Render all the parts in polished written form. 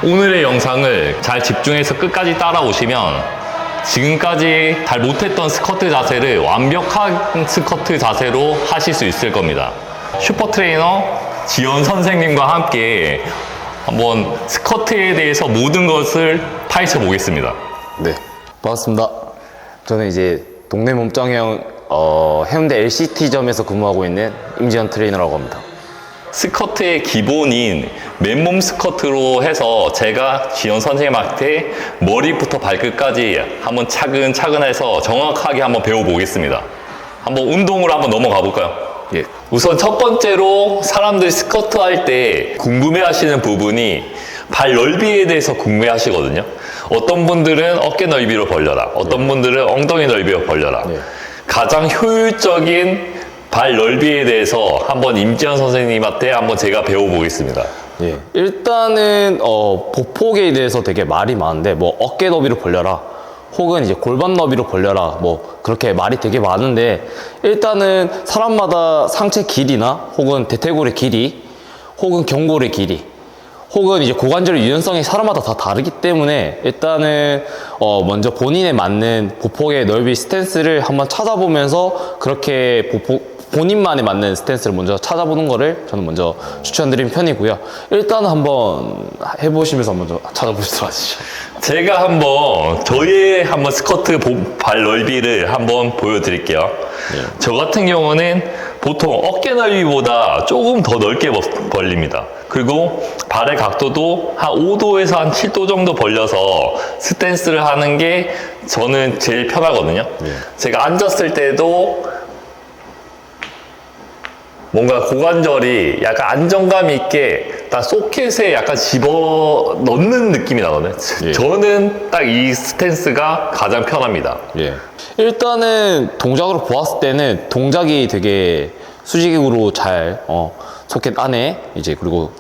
오늘의 영상을 잘 집중해서 끝까지 따라오시면 지금까지 잘 못했던 스쿼트 자세를 완벽한 스쿼트 자세로 하실 수 있을 겁니다. 슈퍼 트레이너 지원 선생님과 함께 한번 스쿼트에 대해서 모든 것을 파헤쳐 보겠습니다. 네, 반갑습니다. 저는 이제 동네 몸짱형 해운대 LCT점에서 근무하고 있는 임지현 트레이너라고 합니다. 스쿼트의 기본인 맨몸 스쿼트로 해서 제가 지원 선생님한테 머리부터 발끝까지 한번 차근차근 해서 정확하게 한번 배워보겠습니다. 한번 운동으로 한번 넘어가 볼까요? 예. 우선 첫 번째로 사람들이 스쿼트 할 때 궁금해 하시는 부분이 발 넓이에 대해서 궁금해 하시거든요. 어떤 분들은 어깨 넓이로 벌려라, 어떤 분들은 엉덩이 넓이로 벌려라. 네. 가장 효율적인 발 넓이에 대해서 한번 임지현 선생님한테 한번 제가 배워보겠습니다. 예. 일단은 보폭에 대해서 되게 말이 많은데 뭐 어깨 너비로 벌려라, 혹은 이제 골반 너비로 벌려라, 뭐 그렇게 말이 되게 많은데, 일단은 사람마다 상체 길이나 혹은 대퇴골의 길이, 혹은 경골의 길이, 혹은 이제 고관절 유연성이 사람마다 다 다르기 때문에 일단은 먼저 본인에 맞는 보폭의 넓이 스탠스를 한번 찾아보면서 그렇게 본인만에 맞는 스탠스를 먼저 찾아보는 거를 저는 먼저 추천드리는 편이고요. 일단 한번 해보시면서 먼저 찾아보시도록 하시죠. 제가 한번 저의 한번 스쿼트 발 넓이를 한번 보여드릴게요. 네. 저 같은 경우는 보통 어깨 넓이보다 조금 더 넓게 벌립니다. 그리고 발의 각도도 한 5도에서 한 7도 정도 벌려서 스탠스를 하는 게 저는 제일 편하거든요. 네. 제가 앉았을 때도 뭔가 고관절이 약간 안정감 있게 딱 소켓에 약간 집어 넣는 느낌이 나거든요. 예. 저는 딱 이 스탠스가 가장 편합니다. 예. 일단은 동작으로 보았을 때는 동작이 되게 수직으로 잘 소켓 안에 이제, 그리고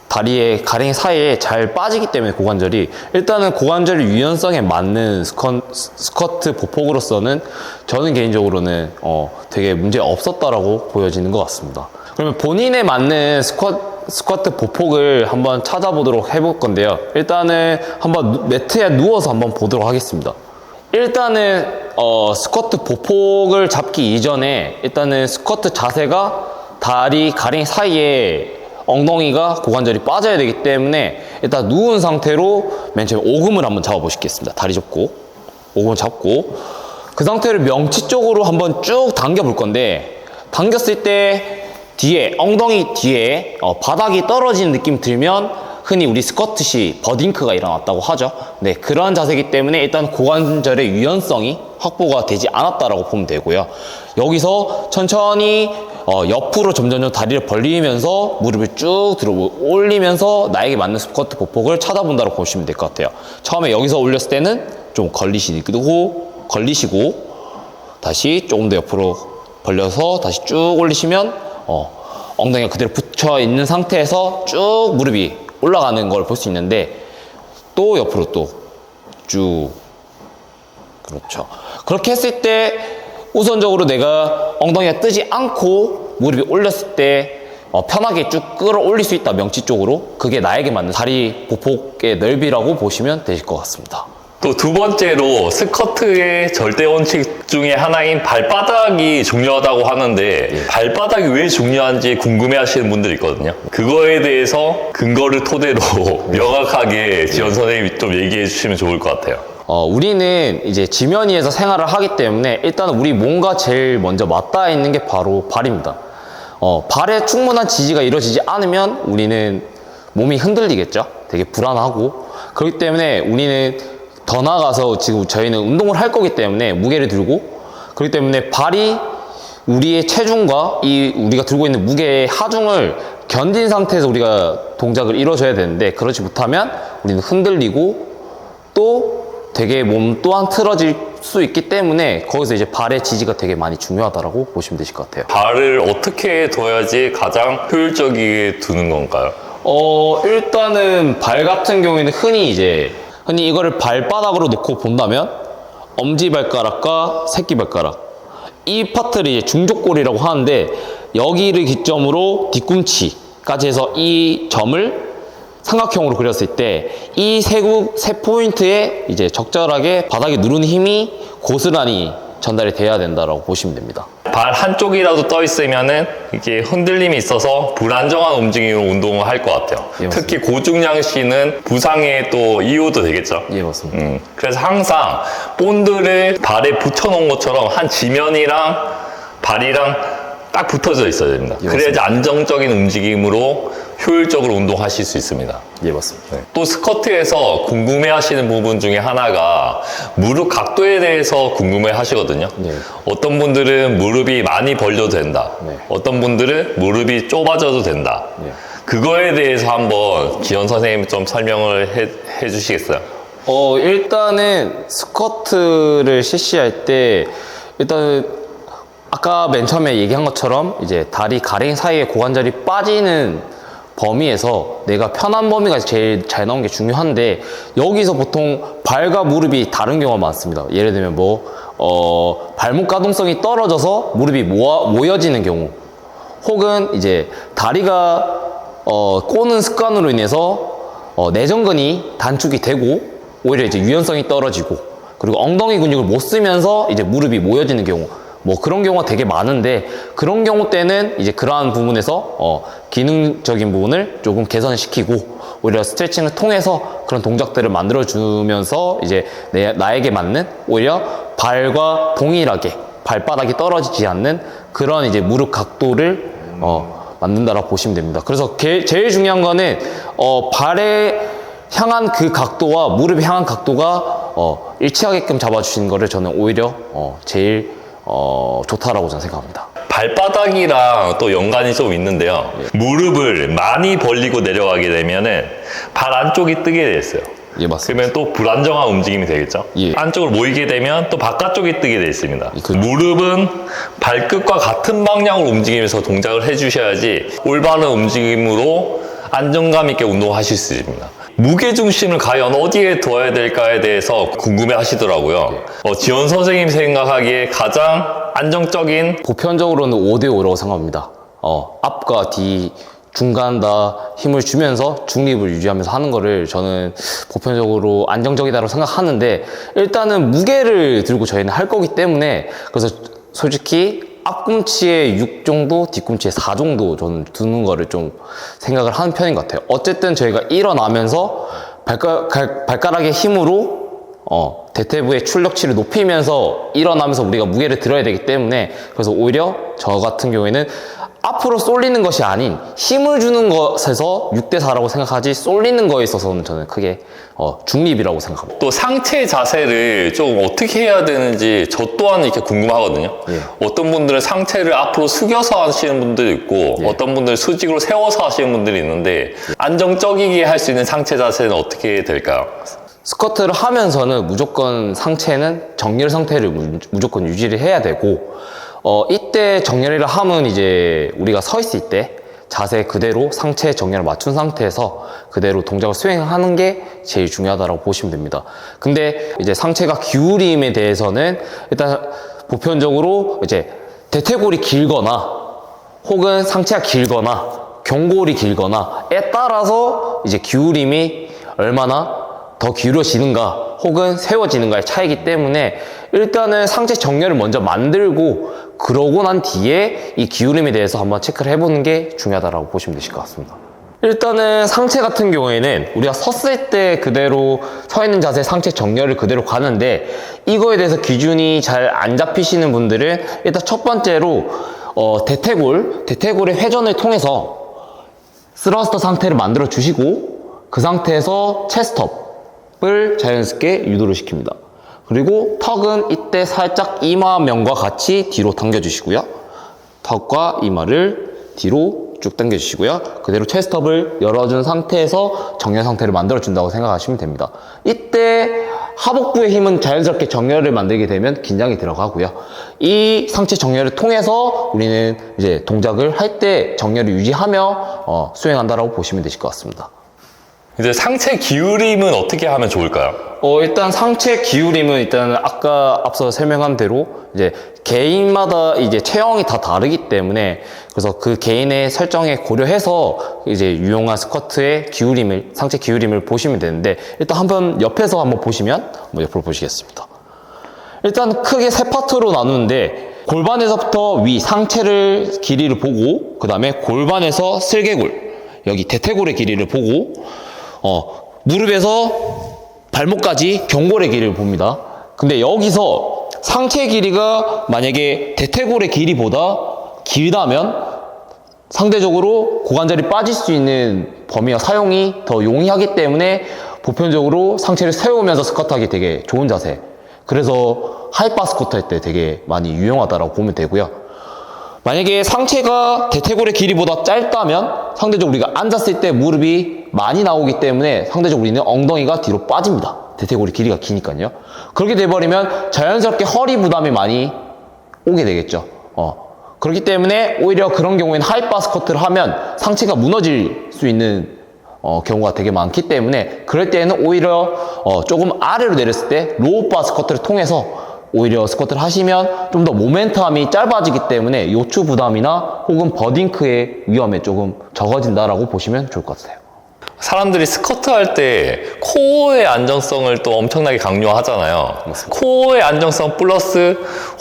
다리의 가랭이 사이에 잘 빠지기 때문에 고관절이, 일단은 고관절 유연성에 맞는 스쿼트 보폭으로서는 저는 개인적으로는 되게 문제 없었다라고 보여지는 것 같습니다. 그러면 본인에 맞는 스쿼트 보폭을 한번 찾아보도록 해볼 건데요. 일단은 한번 매트에 누워서 한번 보도록 하겠습니다. 일단은 스쿼트 보폭을 잡기 이전에 일단은 스쿼트 자세가 다리 가랭이 사이에 엉덩이가 고관절이 빠져야 되기 때문에 일단 누운 상태로 맨 처음에 오금을 한번 잡아 보시겠습니다. 다리 접고 오금을 잡고 그 상태를 명치 쪽으로 한번 쭉 당겨 볼 건데, 당겼을 때 뒤에 엉덩이 뒤에 바닥이 떨어지는 느낌 들면 흔히 우리 스쿼트시 버딩크가 일어났다고 하죠. 네, 그러한 자세이기 때문에 일단 고관절의 유연성이 확보가 되지 않았다라고 보면 되고요. 여기서 천천히 옆으로 점점 다리를 벌리면서 무릎을 쭉 들어 올리면서 나에게 맞는 스쿼트 보폭을 찾아본다고 보시면 될 것 같아요. 처음에 여기서 올렸을 때는 좀 걸리시고 다시 조금 더 옆으로 벌려서 다시 쭉 올리시면 엉덩이가 그대로 붙여 있는 상태에서 쭉 무릎이 올라가는 걸 볼 수 있는데, 또 옆으로 또 쭉, 그렇죠. 그렇게 했을 때 우선적으로 내가 엉덩이가 뜨지 않고 무릎이 올렸을 때 편하게 쭉 끌어올릴 수 있다, 명치 쪽으로. 그게 나에게 맞는 다리 보폭의 넓이라고 보시면 되실 것 같습니다. 또 두 번째로 스쿼트의 절대 원칙 중에 하나인 발바닥이 중요하다고 하는데, 발바닥이 왜 중요한지 궁금해 하시는 분들이 있거든요. 그거에 대해서 근거를 토대로 명확하게 지원 선생님이 좀 얘기해 주시면 좋을 것 같아요. 우리는 이제 지면 위에서 생활을 하기 때문에 일단 우리 몸과 제일 먼저 맞닿아 있는 게 바로 발입니다. 발에 충분한 지지가 이루어지지 않으면 우리는 몸이 흔들리겠죠. 되게 불안하고. 그렇기 때문에 우리는 더 나아가서 지금 저희는 운동을 할 거기 때문에 무게를 들고, 그렇기 때문에 발이 우리의 체중과 우리가 들고 있는 무게의 하중을 견딘 상태에서 우리가 동작을 이루어줘야 되는데, 그렇지 못하면 우리는 흔들리고 또 되게 몸 또한 틀어질 수 있기 때문에 거기서 이제 발의 지지가 되게 많이 중요하다고 보시면 되실 것 같아요. 발을 어떻게 둬야지 가장 효율적이게 두는 건가요? 일단은 발 같은 경우에는 흔히 이거를 발바닥으로 놓고 본다면 엄지발가락과 새끼발가락, 이 파트를 이제 중족골이라고 하는데, 여기를 기점으로 뒤꿈치까지 해서 이 점을 삼각형으로 그렸을 때 이 세 포인트에 이제 적절하게 바닥에 누르는 힘이 고스란히 전달이 돼야 된다라고 보시면 됩니다. 발 한쪽이라도 떠 있으면은 이게 흔들림이 있어서 불안정한 움직임으로 운동을 할 것 같아요. 예, 맞습니다. 특히 고중량 시는 부상의 또 이유도 되겠죠. 예, 맞습니다. 그래서 항상 본드를 발에 붙여 놓은 것처럼 한 지면이랑 발이랑 딱 붙어져 있어야 됩니다. 예, 그래야지 안정적인 움직임으로 효율적으로 운동하실 수 있습니다. 예, 맞습니다. 또 스쿼트에서 궁금해 하시는 부분 중에 하나가 무릎 각도에 대해서 궁금해 하시거든요. 네. 어떤 분들은 무릎이 많이 벌려도 된다. 네. 어떤 분들은 무릎이 좁아져도 된다. 네. 그거에 대해서 한번 기현 선생님이 좀 설명을 해 주시겠어요? 일단은 스쿼트를 실시할 때 일단은 아까 맨 처음에 얘기한 것처럼 이제 다리 가랭이 사이에 고관절이 빠지는 범위에서 내가 편한 범위가 제일 잘 나오는 게 중요한데, 여기서 보통 발과 무릎이 다른 경우가 많습니다. 예를 들면 발목 가동성이 떨어져서 무릎이 모여지는 경우, 혹은 이제 다리가 꼬는 습관으로 인해서 내전근이 단축이 되고 오히려 이제 유연성이 떨어지고, 그리고 엉덩이 근육을 못 쓰면서 이제 무릎이 모여지는 경우, 그런 경우가 되게 많은데, 그런 경우 때는 이제 그러한 부분에서 기능적인 부분을 조금 개선시키고 오히려 스트레칭을 통해서 그런 동작들을 만들어 주면서 이제 나에게 맞는, 오히려 발과 동일하게 발바닥이 떨어지지 않는 그런 이제 무릎 각도를 만든다라고 보시면 됩니다. 그래서 제일 중요한 거는 발에 향한 그 각도와 무릎에 향한 각도가 일치하게끔 잡아주시는 거를 저는 오히려 제일 좋다라고 저는 생각합니다. 발바닥이랑 또 연관이 좀 있는데요. 무릎을 많이 벌리고 내려가게 되면은 발 안쪽이 뜨게 돼 있어요. 예, 맞습니다. 그러면 또 불안정한 움직임이 되겠죠. 예. 안쪽으로 모이게 되면 또 바깥쪽이 뜨게 돼 있습니다. 그렇죠. 무릎은 발끝과 같은 방향으로 움직이면서 동작을 해주셔야지 올바른 움직임으로 안정감 있게 운동하실 수 있습니다. 무게중심을 과연 어디에 둬야 될까에 대해서 궁금해 하시더라고요. 지원 선생님 생각하기에 가장 안정적인 보편적으로는 5대5라고 생각합니다. 앞과 뒤, 중간 다 힘을 주면서 중립을 유지하면서 하는 거를 저는 보편적으로 안정적이다고 생각하는데, 일단은 무게를 들고 저희는 할 거기 때문에, 그래서 솔직히 앞꿈치에 6 정도, 뒤꿈치에 4 정도 저는 두는 거를 좀 생각을 하는 편인 것 같아요. 어쨌든 저희가 일어나면서 발가락의 힘으로 대퇴부의 출력치를 높이면서 일어나면서 우리가 무게를 들어야 되기 때문에, 그래서 오히려 저 같은 경우에는 앞으로 쏠리는 것이 아닌 힘을 주는 것에서 6대4라고 생각하지, 쏠리는 거에 있어서는 저는 크게 중립이라고 생각합니다. 또 상체 자세를 좀 어떻게 해야 되는지 저 또한 이렇게 궁금하거든요. 예. 어떤 분들은 상체를 앞으로 숙여서 하시는 분들도 있고 어떤 분들은 수직으로 세워서 하시는 분들이 있는데, 안정적이게 할 수 있는 상체 자세는 어떻게 될까요? 스쿼트를 하면서는 무조건 상체는 정렬 상태를 무조건 유지를 해야 되고, 이때 정렬이라 하면 이제 우리가 서 있을 때 자세 그대로 상체 정렬을 맞춘 상태에서 그대로 동작을 수행하는 게 제일 중요하다고 보시면 됩니다. 근데 이제 상체가 기울임에 대해서는 일단 보편적으로 이제 대퇴골이 길거나 혹은 상체가 길거나 경골이 길거나에 따라서 이제 기울임이 얼마나 더 기울어지는가 혹은 세워지는가의 차이기 때문에, 일단은 상체 정렬을 먼저 만들고 그러고 난 뒤에 이 기울임에 대해서 한번 체크를 해보는 게 중요하다고 보시면 되실 것 같습니다. 일단은 상체 같은 경우에는 우리가 섰을 때 그대로 서 있는 자세 상체 정렬을 그대로 가는데, 이거에 대해서 기준이 잘 안 잡히시는 분들은 일단 첫 번째로 대퇴골의 회전을 통해서 스러스터 상태를 만들어 주시고, 그 상태에서 체스트업을 자연스럽게 유도를 시킵니다. 그리고 턱은 이때 살짝 이마면과 같이 뒤로 당겨주시고요. 턱과 이마를 뒤로 쭉 당겨주시고요. 그대로 체스트업을 열어준 상태에서 정렬 상태를 만들어준다고 생각하시면 됩니다. 이때 하복부의 힘은 자연스럽게 정렬을 만들게 되면 긴장이 들어가고요. 이 상체 정렬을 통해서 우리는 이제 동작을 할 때 정렬을 유지하며 수행한다라고 보시면 되실 것 같습니다. 이제 상체 기울임은 어떻게 하면 좋을까요? 일단 상체 기울임은 일단 아까 앞서 설명한 대로 이제 개인마다 이제 체형이 다 다르기 때문에 그래서 그 개인의 설정에 고려해서 이제 유용한 스쿼트의 기울임을, 상체 기울임을 보시면 되는데 일단 한번 옆에서 한번 보시면 한번 옆으로 보시겠습니다. 일단 크게 세 파트로 나누는데 골반에서부터 위 상체를 길이를 보고 그 다음에 골반에서 슬개골 여기 대퇴골의 길이를 보고 무릎에서 발목까지 경골의 길이를 봅니다. 근데 여기서 상체 길이가 만약에 대퇴골의 길이보다 길다면 상대적으로 고관절이 빠질 수 있는 범위와 사용이 더 용이하기 때문에 보편적으로 상체를 세우면서 스쿼트하기 되게 좋은 자세. 그래서 하이바 스쿼트 할 때 되게 많이 유용하다고 보면 되고요. 만약에 상체가 대퇴골의 길이보다 짧다면 상대적으로 우리가 앉았을 때 무릎이 많이 나오기 때문에 상대적으로 우리는 엉덩이가 뒤로 빠집니다. 대퇴골의 길이가 기니까요. 그렇게 돼버리면 자연스럽게 허리 부담이 많이 오게 되겠죠. 그렇기 때문에 오히려 그런 경우에는 하이바 스쿼트를 하면 상체가 무너질 수 있는 경우가 되게 많기 때문에 그럴 때는 오히려 조금 아래로 내렸을 때 로우바 스쿼트를 통해서 오히려 스쿼트를 하시면 좀 더 모멘텀이 짧아지기 때문에 요추 부담이나 혹은 버딩크의 위험에 조금 적어진다라고 보시면 좋을 것 같아요. 사람들이 스쿼트 할 때 코어의 안정성을 또 엄청나게 강조하잖아요. 코어의 안정성 플러스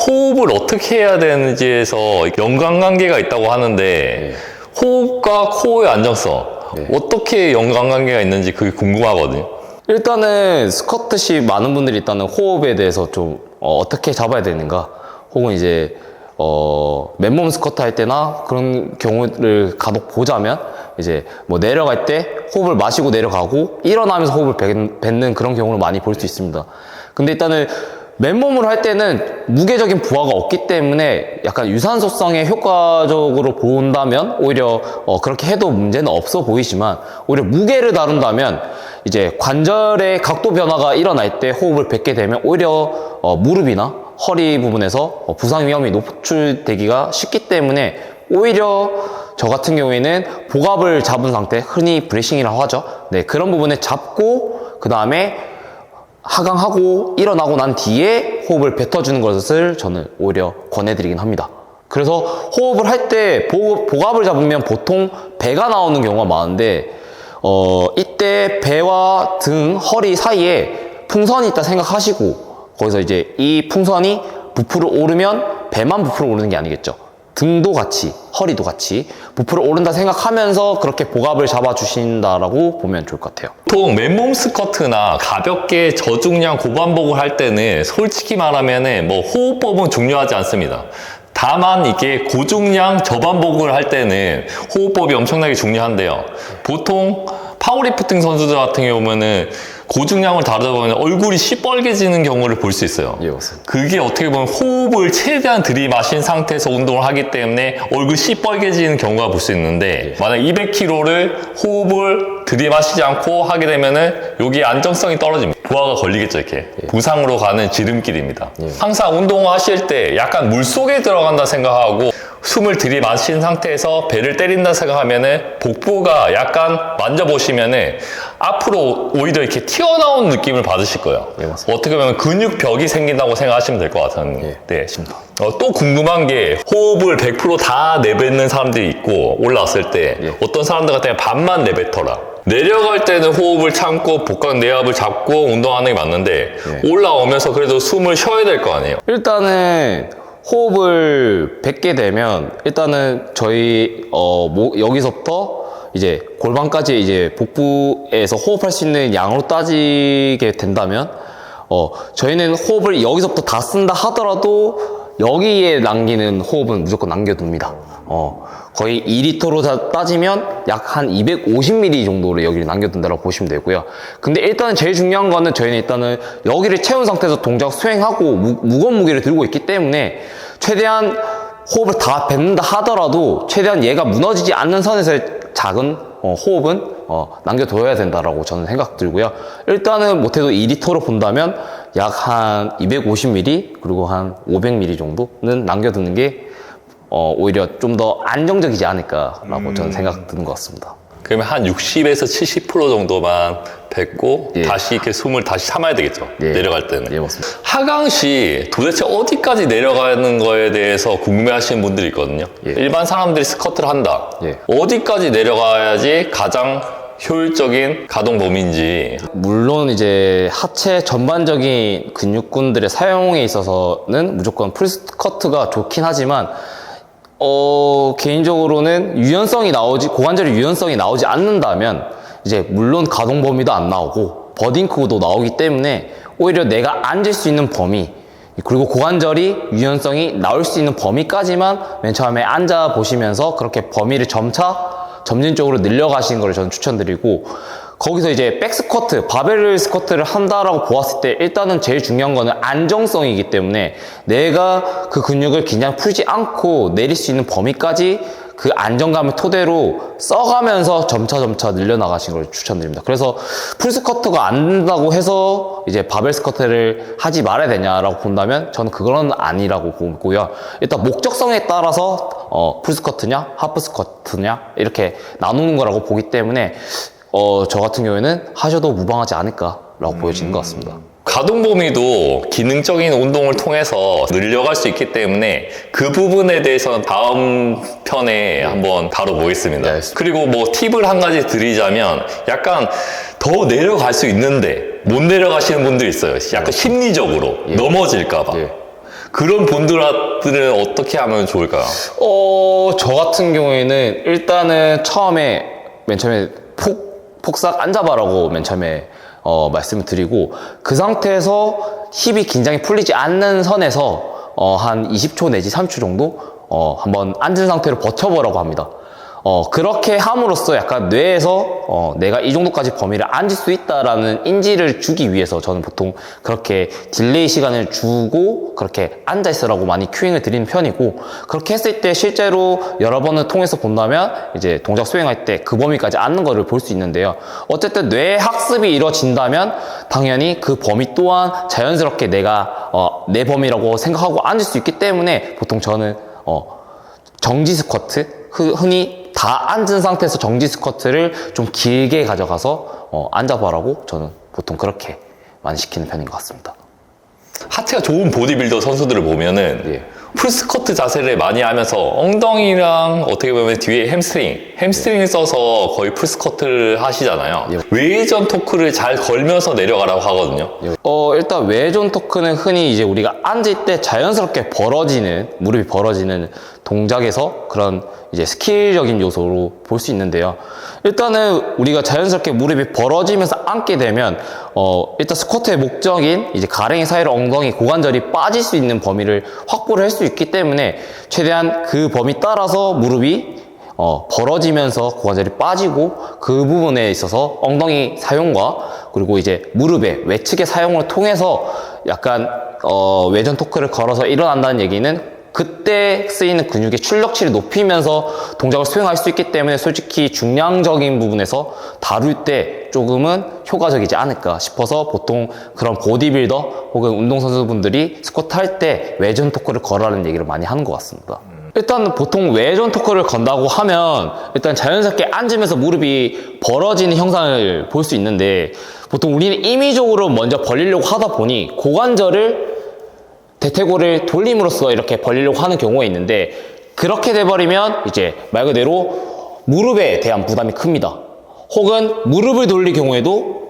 호흡을 어떻게 해야 되는지에서 연관관계가 있다고 하는데 호흡과 코어의 안정성 어떻게 연관관계가 있는지 그게 궁금하거든요. 일단은 스쿼트 시 많은 분들이 일단은 호흡에 대해서 좀 어떻게 잡아야 되는가 혹은 이제 맨몸 스쿼트 할 때나 그런 경우를 간혹 보자면 이제 뭐 내려갈 때 호흡을 마시고 내려가고 일어나면서 호흡을 뱉는 그런 경우를 많이 볼 수 있습니다. 근데 일단은 맨몸으로 할 때는 무게적인 부하가 없기 때문에 약간 유산소성에 효과적으로 본다면 오히려 그렇게 해도 문제는 없어 보이지만 오히려 무게를 다룬다면 이제 관절의 각도 변화가 일어날 때 호흡을 뱉게 되면 오히려 무릎이나 허리 부분에서 부상 위험이 노출되기가 쉽기 때문에 오히려 저 같은 경우에는 복압을 잡은 상태, 흔히 브레싱이라고 하죠. 네, 그런 부분에 잡고 그 다음에 하강하고 일어나고 난 뒤에 호흡을 뱉어주는 것을 저는 오히려 권해드리긴 합니다. 그래서 호흡을 할 때 복압을 잡으면 보통 배가 나오는 경우가 많은데 이때 배와 등, 허리 사이에 풍선이 있다 생각하시고 거기서 이제 이 풍선이 부풀어 오르면 배만 부풀어 오르는 게 아니겠죠. 등도 같이, 허리도 같이 부풀어 오른다 생각하면서 그렇게 복압을 잡아주신다라고 보면 좋을 것 같아요. 보통 맨몸 스쿼트나 가볍게 저중량 고반복을 할 때는 솔직히 말하면은 뭐 호흡법은 중요하지 않습니다. 다만 이게 고중량 저반복을 할 때는 호흡법이 엄청나게 중요한데요. 보통 파워리프팅 선수들 같은 경우는 고중량을 다루다 보면 얼굴이 시뻘개지는 경우를 볼 수 있어요. 예, 맞습니다. 그게 어떻게 보면 호흡을 최대한 들이마신 상태에서 운동을 하기 때문에 얼굴 시뻘개지는 경우가 볼 수 있는데 만약 200kg를 호흡을 들이마시지 않고 하게 되면은 여기 안정성이 떨어집니다. 부하가 걸리겠죠, 이렇게. 부상으로 가는 지름길입니다. 항상 운동하실 때 약간 물속에 들어간다 생각하고 숨을 들이마신 상태에서 배를 때린다 생각하면은 복부가 약간 만져보시면은 앞으로 오히려 이렇게 튀어나온 느낌을 받으실 거예요. 예, 맞습니다. 어떻게 보면 근육벽이 생긴다고 생각하시면 될 것 같은데. 네. 또 궁금한 게 호흡을 100% 다 내뱉는 사람들이 있고 올라왔을 때 어떤 사람들 같은 경우는 반만 내뱉어라. 내려갈 때는 호흡을 참고 복강 내압을 잡고 운동하는 게 맞는데 올라오면서 그래도 숨을 쉬어야 될 거 아니에요. 일단은 호흡을 뱉게 되면 일단은 저희 여기서부터 이제 골반까지 이제 복부에서 호흡할 수 있는 양으로 따지게 된다면 저희는 호흡을 여기서부터 다 쓴다 하더라도 여기에 남기는 호흡은 무조건 남겨둡니다. 거의 2리터로 따지면 약 한 250ml 정도를 여기를 남겨둔다고 보시면 되고요. 근데 일단은 제일 중요한 거는 저희는 일단은 여기를 채운 상태에서 동작 수행하고 무거운 무게를 들고 있기 때문에 최대한 호흡을 다 뱉는다 하더라도 최대한 얘가 무너지지 않는 선에서의 작은 호흡은 남겨둬야 된다라고 저는 생각 들고요. 일단은 못해도 2리터로 본다면 약 한 250ml 그리고 한 500ml 정도는 남겨두는 게 오히려 좀 더 안정적이지 않을까라고 저는 생각 드는 것 같습니다. 그러면 한 60에서 70% 정도만 뱉고 예. 다시 이렇게 숨을 다시 참아야 되겠죠. 예. 내려갈 때는. 예, 맞습니다. 하강 시 도대체 어디까지 내려가는 거에 대해서 궁금해하시는 분들이 있거든요. 예. 일반 사람들이 스쿼트를 한다. 예. 어디까지 내려가야지 가장 효율적인 가동 범위인지. 물론 이제 하체 전반적인 근육군들의 사용에 있어서는 무조건 풀스쿼트가 좋긴 하지만 개인적으로는 고관절의 유연성이 나오지 않는다면 이제 물론 가동 범위도 안 나오고 버딩크도 나오기 때문에 오히려 내가 앉을 수 있는 범위 그리고 고관절이 유연성이 나올 수 있는 범위까지만 맨 처음에 앉아 보시면서 그렇게 범위를 점진적으로 늘려가시는 걸 저는 추천드리고, 거기서 이제 백스쿼트, 바벨 스쿼트를 한다라고 보았을 때 일단은 제일 중요한 거는 안정성이기 때문에 내가 그 근육을 그냥 풀지 않고 내릴 수 있는 범위까지 그 안정감을 토대로 써가면서 점차 늘려나가시는 걸 추천드립니다. 그래서 풀스쿼트가 안 된다고 해서 이제 바벨 스쿼트를 하지 말아야 되냐라고 본다면 저는 그건 아니라고 보고요. 일단 목적성에 따라서 풀스쿼트냐 하프 스쿼트냐 이렇게 나누는 거라고 보기 때문에 저 같은 경우에는 하셔도 무방하지 않을까라고 보여지는 것 같습니다. 가동 범위도 기능적인 운동을 통해서 늘려갈 수 있기 때문에 그 부분에 대해서는 다음 편에 한번 다뤄보겠습니다. 네. 그리고 뭐 팁을 한 가지 드리자면 약간 더 내려갈 수 있는데 못 내려가시는 분들이 있어요. 약간 심리적으로 넘어질까봐. 예. 그런 분들은 어떻게 하면 좋을까요? 저 같은 경우에는 일단은 맨 처음에 폭삭 앉아봐라고 맨 처음에 말씀을 드리고, 그 상태에서 힙이 긴장이 풀리지 않는 선에서 한 20초 내지 30초 정도 한번 앉은 상태로 버텨보라고 합니다. 그렇게 함으로써 약간 뇌에서 내가 이 정도까지 범위를 앉을 수 있다라는 인지를 주기 위해서 저는 보통 그렇게 딜레이 시간을 주고 그렇게 앉아있으라고 많이 큐잉을 드리는 편이고, 그렇게 했을 때 실제로 여러 번을 통해서 본다면 이제 동작 수행할 때 그 범위까지 앉는 거를 볼 수 있는데요. 어쨌든 뇌 학습이 이루어진다면 당연히 그 범위 또한 자연스럽게 내가 내 범위라고 생각하고 앉을 수 있기 때문에 보통 저는 정지 스쿼트, 흔히 다 앉은 상태에서 정지 스쿼트를 좀 길게 가져가서 앉아봐라고 저는 보통 그렇게 많이 시키는 편인 것 같습니다. 하체가 좋은 보디빌더 선수들을 보면은 예. 풀스쿼트 자세를 많이 하면서 엉덩이랑 어떻게 보면 뒤에 햄스트링을 써서 거의 풀스쿼트를 하시잖아요. 예. 외전 토크를 잘 걸면서 내려가라고 하거든요. 일단 외전 토크는 흔히 이제 우리가 앉을 때 자연스럽게 무릎이 벌어지는 동작에서 그런 이제 스킬적인 요소로 볼 수 있는데요. 일단은 우리가 자연스럽게 무릎이 벌어지면서 앉게 되면 일단 스쿼트의 목적인 이제 가랭이 사이로 엉덩이 고관절이 빠질 수 있는 범위를 확보를 할 수 있기 때문에 최대한 그 범위 따라서 무릎이 벌어지면서 고관절이 빠지고, 그 부분에 있어서 엉덩이 사용과 그리고 이제 무릎의 외측의 사용을 통해서 약간 외전 토크를 걸어서 일어난다는 얘기는 그때 쓰이는 근육의 출력치를 높이면서 동작을 수행할 수 있기 때문에 솔직히 중량적인 부분에서 다룰 때 조금은 효과적이지 않을까 싶어서 보통 그런 보디빌더 혹은 운동선수분들이 스쿼트 할 때 외전 토크를 걸으라는 얘기를 많이 하는 것 같습니다. 일단 보통 외전 토크를 건다고 하면 일단 자연스럽게 앉으면서 무릎이 벌어지는 형상을 볼 수 있는데, 보통 우리는 임의적으로 먼저 벌리려고 하다 보니 고관절을 대퇴골을 돌림으로써 이렇게 벌리려고 하는 경우가 있는데, 그렇게 돼버리면 이제 말 그대로 무릎에 대한 부담이 큽니다. 혹은 무릎을 돌릴 경우에도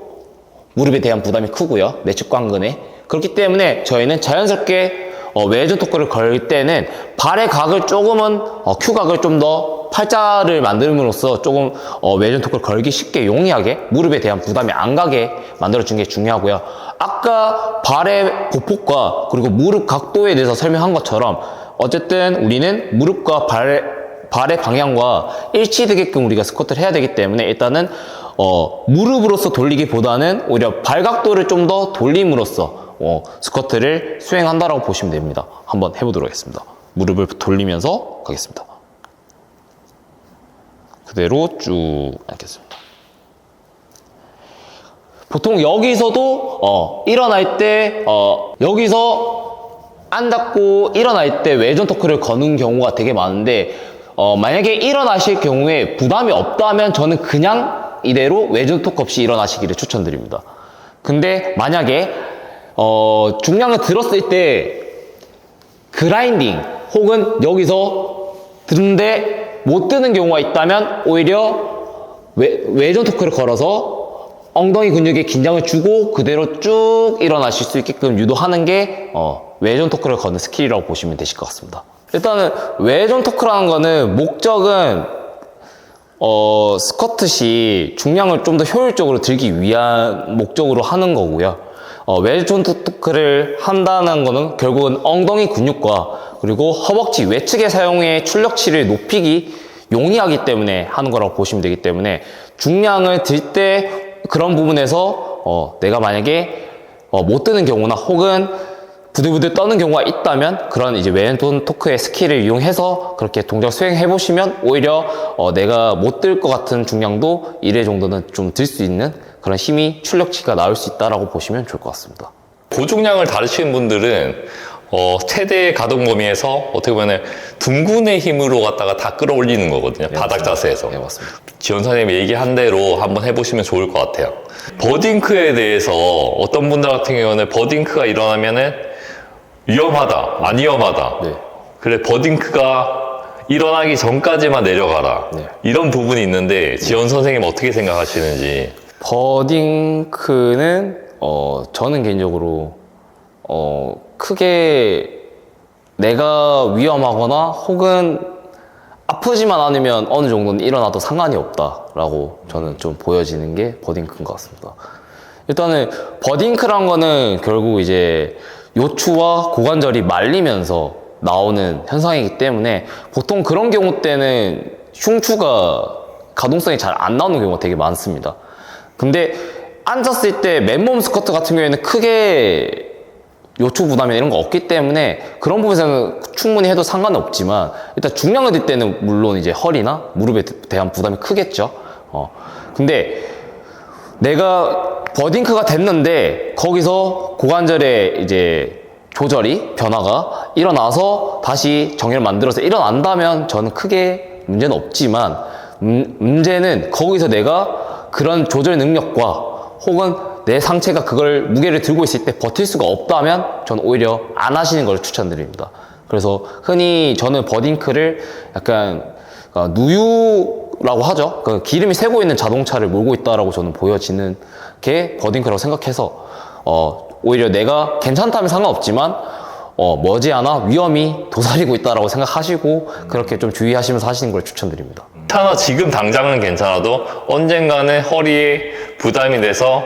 무릎에 대한 부담이 크고요, 내측 관근에. 그렇기 때문에 저희는 자연스럽게 외전 토크를 걸 때는 발의 각을 조금은 큐각을 좀 더 팔자를 만들므로써 조금 외전 토크를 걸기 쉽게 용이하게 무릎에 대한 부담이 안 가게 만들어주는 게 중요하고요. 아까 발의 보폭과 그리고 무릎 각도에 대해서 설명한 것처럼 어쨌든 우리는 무릎과 발의 방향과 일치되게끔 우리가 스쿼트를 해야 되기 때문에 일단은 무릎으로서 돌리기보다는 오히려 발각도를 좀 더 돌림으로써 스쿼트를 수행한다라고 보시면 됩니다. 한번 해보도록 하겠습니다. 무릎을 돌리면서 가겠습니다. 그대로 쭉 앉겠습니다. 보통 여기서도 일어날 때 여기서 앉았고 일어날 때 외전 토크를 거는 경우가 되게 많은데, 만약에 일어나실 경우에 부담이 없다면 저는 그냥 이대로 외전 토크 없이 일어나시기를 추천드립니다. 근데 만약에 중량을 들었을 때 그라인딩 혹은 여기서 드는데 못 드는 경우가 있다면 오히려 외전 토크를 걸어서 엉덩이 근육에 긴장을 주고 그대로 쭉 일어나실 수 있게끔 유도하는 게 외전 토크를 거는 스킬이라고 보시면 되실 것 같습니다. 일단은 외전 토크라는 거는 목적은 스쿼트시 중량을 좀 더 효율적으로 들기 위한 목적으로 하는 거고요. 외전 토크를 한다는 거는 결국은 엉덩이 근육과 그리고 허벅지 외측의 사용의 출력치를 높이기 용이하기 때문에 하는 거라고 보시면 되기 때문에 중량을 들 때 그런 부분에서 내가 만약에 못 드는 경우나 혹은 부들부들 떠는 경우가 있다면 그런 이제 외전 토크의 스킬을 이용해서 그렇게 동작 수행해 보시면 오히려 내가 못 들 것 같은 중량도 1회 정도는 좀 들 수 있는 그런 힘이 출력치가 나올 수 있다라고 보시면 좋을 것 같습니다. 고중량을 다루시는 분들은 최대 가동 범위에서 어떻게 보면 둥근의 힘으로 갖다가 다 끌어올리는 거거든요. 바닥 자세에서. 네, 맞습니다. 지원 선생님이 얘기한 대로 한번 해보시면 좋을 것 같아요. 버딩크에 대해서 어떤 분들 같은 경우는 버딩크가 일어나면은 위험하다, 안 위험하다. 네. 그래, 버딩크가 일어나기 전까지만 내려가라. 네. 이런 부분이 있는데 지원 선생님 어떻게 생각하시는지. 버딩크는 저는 개인적으로 크게 내가 위험하거나 혹은 아프지만 않으면 어느 정도는 일어나도 상관이 없다라고 저는 좀 보여지는 게 버딩크인 것 같습니다. 일단은 버딩크란 거는 결국 이제 요추와 고관절이 말리면서 나오는 현상이기 때문에 보통 그런 경우 때는 흉추가 가동성이 잘 안 나오는 경우가 되게 많습니다. 근데 앉았을 때 맨몸 스쿼트 같은 경우에는 크게 요추 부담이나 이런 거 없기 때문에 그런 부분에서는 충분히 해도 상관은 없지만 일단 중량을 들 때는 물론 이제 허리나 무릎에 대한 부담이 크겠죠. 근데 내가 버딩크가 됐는데 거기서 고관절의 이제 조절이 변화가 일어나서 다시 정렬을 만들어서 일어난다면 저는 크게 문제는 없지만 문제는 거기서 내가 그런 조절 능력과 혹은 내 상체가 그걸 무게를 들고 있을 때 버틸 수가 없다면 저는 오히려 안 하시는 걸 추천드립니다. 그래서 흔히 저는 버딩크를 약간 누유라고 하죠. 기름이 새고 있는 자동차를 몰고 있다라고 저는 보여지는 게 버딩크라고 생각해서 오히려 내가 괜찮다면 상관없지만 머지않아 위험이 도사리고 있다라고 생각하시고 그렇게 좀 주의하시면서 하시는 걸 추천드립니다. 하나 지금 당장은 괜찮아도 언젠가는 허리에 부담이 돼서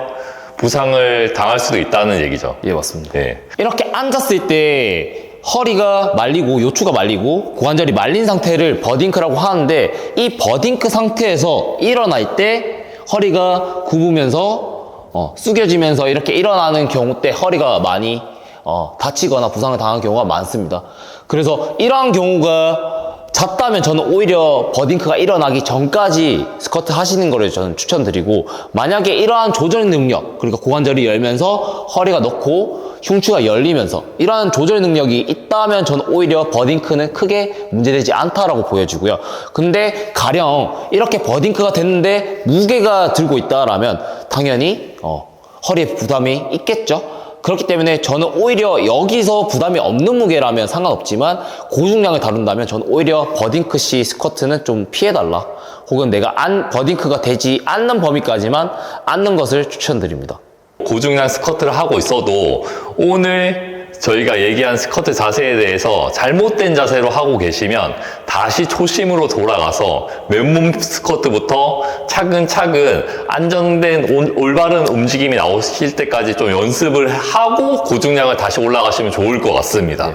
부상을 당할 수도 있다는 얘기죠. 예, 맞습니다. 예. 이렇게 앉았을 때 허리가 말리고 요추가 말리고 고관절이 말린 상태를 버딩크라고 하는데 이 버딩크 상태에서 일어날 때 허리가 굽으면서 숙여지면서 이렇게 일어나는 경우 때 허리가 많이 다치거나 부상을 당한 경우가 많습니다. 그래서 이러한 경우가 잦다면 저는 오히려 버딩크가 일어나기 전까지 스쿼트 하시는 거를 저는 추천드리고 만약에 이러한 조절 능력 그러니까 고관절이 열면서 허리가 넣고 흉추가 열리면서 이러한 조절 능력이 있다면 저는 오히려 버딩크는 크게 문제되지 않다라고 보여지고요. 근데 가령 이렇게 버딩크가 됐는데 무게가 들고 있다라면 당연히 허리에 부담이 있겠죠. 그렇기 때문에 저는 오히려 여기서 부담이 없는 무게라면 상관없지만 고중량을 다룬다면 저는 오히려 버딩크시 스쿼트는 좀 피해달라 혹은 내가 버딩크가 되지 않는 범위까지만 앉는 것을 추천드립니다. 고중량 스쿼트를 하고 있어도 오늘 저희가 얘기한 스쿼트 자세에 대해서 잘못된 자세로 하고 계시면 다시 초심으로 돌아가서 맨몸 스쿼트부터 차근차근 안정된 올바른 움직임이 나오실 때까지 좀 연습을 하고 고중량을 다시 올라가시면 좋을 것 같습니다.